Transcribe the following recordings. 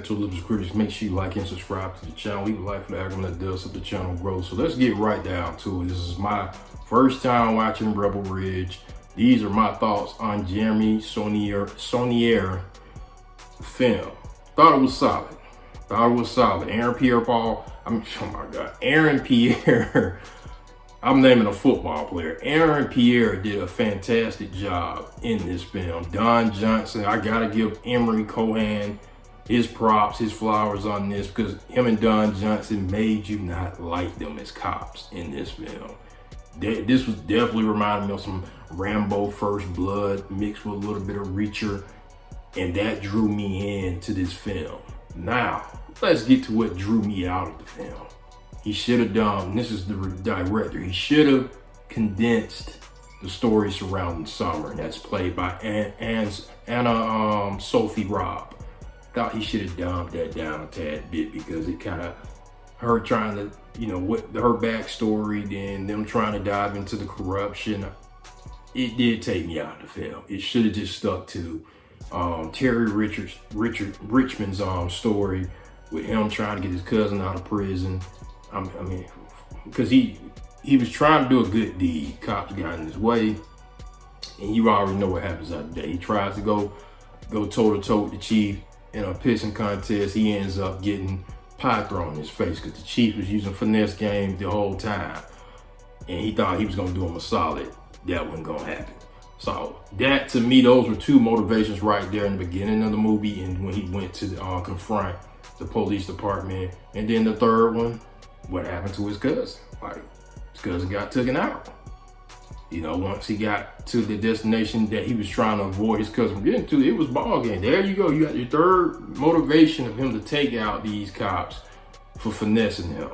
Mental Illness Critics. Make sure you like and subscribe to the channel. Leave a like for the algorithm that does so the channel grows. So let's get right down to it. This is my first time watching Rebel Ridge. These are my thoughts on Jeremy Saulnier film. Thought it was solid. Aaron Pierre-Paul. Oh my God. Aaron Pierre. I'm naming a football player. Aaron Pierre did a fantastic job in this film. Don Johnson, I gotta give Emory Cohan his props, his flowers on this, because him and Don Johnson made you not like them as cops in this film. This was definitely reminding me of some Rambo First Blood mixed with a little bit of Reacher, and that drew me into this film. Now, let's get to what drew me out of the film. He should have done, this is the director, he should have condensed the story surrounding Summer, and that's played by Anna Sophie Robb. Thought he should have dumbed that down a tad bit, because it kind of, her trying to, you know, what her backstory, then them trying to dive into the corruption, it did take me out of the film. It should have just stuck to Terry Richmond's story with him trying to get his cousin out of prison. I mean, because he was trying to do a good deed. Cops got in his way, and you already know what happens out there. He tries to go toe to toe with the chief in a pissing contest. He ends up getting pie thrown in his face because the chief was using finesse game the whole time, and he thought he was gonna do him a solid. That wasn't gonna happen. So that, to me, those were two motivations right there in the beginning of the movie, and when he went to confront the police department. And then the third one, what happened to his cousin? Like, his cousin got taken out. You know, once he got to the destination that he was trying to avoid his cousin from getting to, it was ball game. There you go. You got your third motivation of him to take out these cops for finessing him.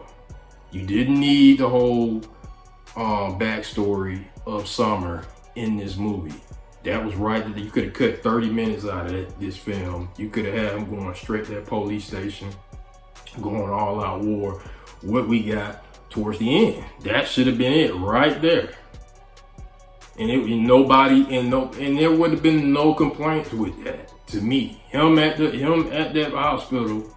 You didn't need the whole backstory of Summer in this movie. That was right. You could have cut 30 minutes out of this film. You could have had him going straight to that police station, going all out war. What we got towards the end, that should have been it right there. And there would have been no complaints with that. To me, him at that hospital,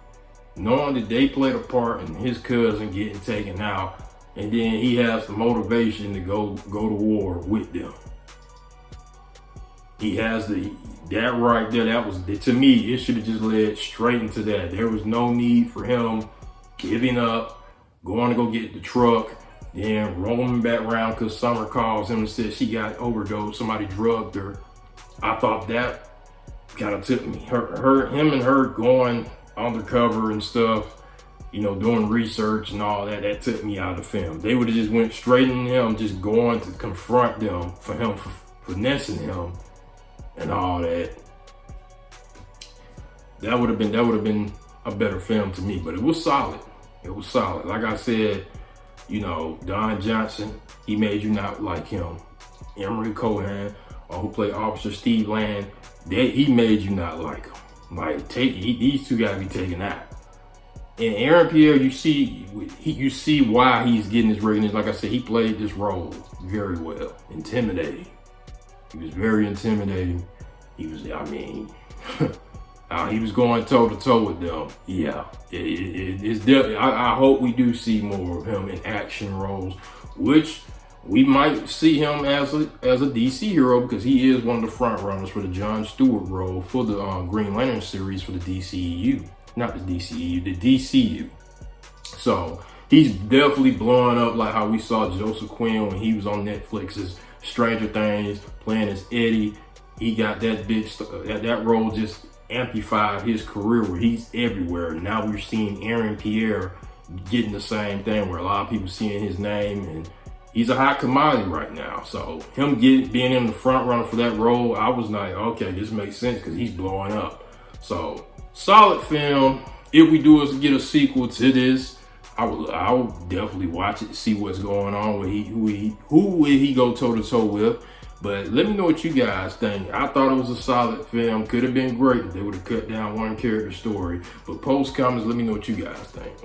knowing that they played a part in his cousin getting taken out, and then he has the motivation to go to war with them. He has that right there. That was, to me, it should have just led straight into that. There was no need for him giving up, going to go get the truck, then rolling back around because Summer calls him and says she got overdosed, somebody drugged her. I thought that kind of took me. Him and her going undercover and stuff, you know, doing research and all that, that took me out of the film. They would have just went straight in him, just going to confront them for him for finessing him and all that. That would have been a better film to me, but it was solid. It was solid. Like I said, you know, Don Johnson, he made you not like him. Emory Cohan, who played Officer Steve Land, he made you not like him. Like, these two gotta be taken out. And Aaron Pierre, you see why he's getting this recognition. Like I said, he played this role very well. Intimidating. He was very intimidating. He was, I mean, he was going toe to toe with them. Yeah, it's definitely. I hope we do see more of him in action roles, which we might see him as a DC hero, because he is one of the front runners for the John Stewart role for the Green Lantern series for the DCEU, not the DCEU, the DCU. So he's definitely blowing up, like how we saw Joseph Quinn when he was on Netflix's Stranger Things playing as Eddie. He got that role just amplified his career where he's everywhere. Now we're seeing Aaron Pierre getting the same thing, where a lot of people seeing his name, and he's a hot commodity right now. So him being in the front runner for that role, I was like, okay, this makes sense because he's blowing up. So solid film. If we do get a sequel to this, I would definitely watch it to see what's going on. Who will he go toe to toe with? But let me know what you guys think. I thought it was a solid film. Could have been great if they would have cut down one character story. But post comments, let me know what you guys think.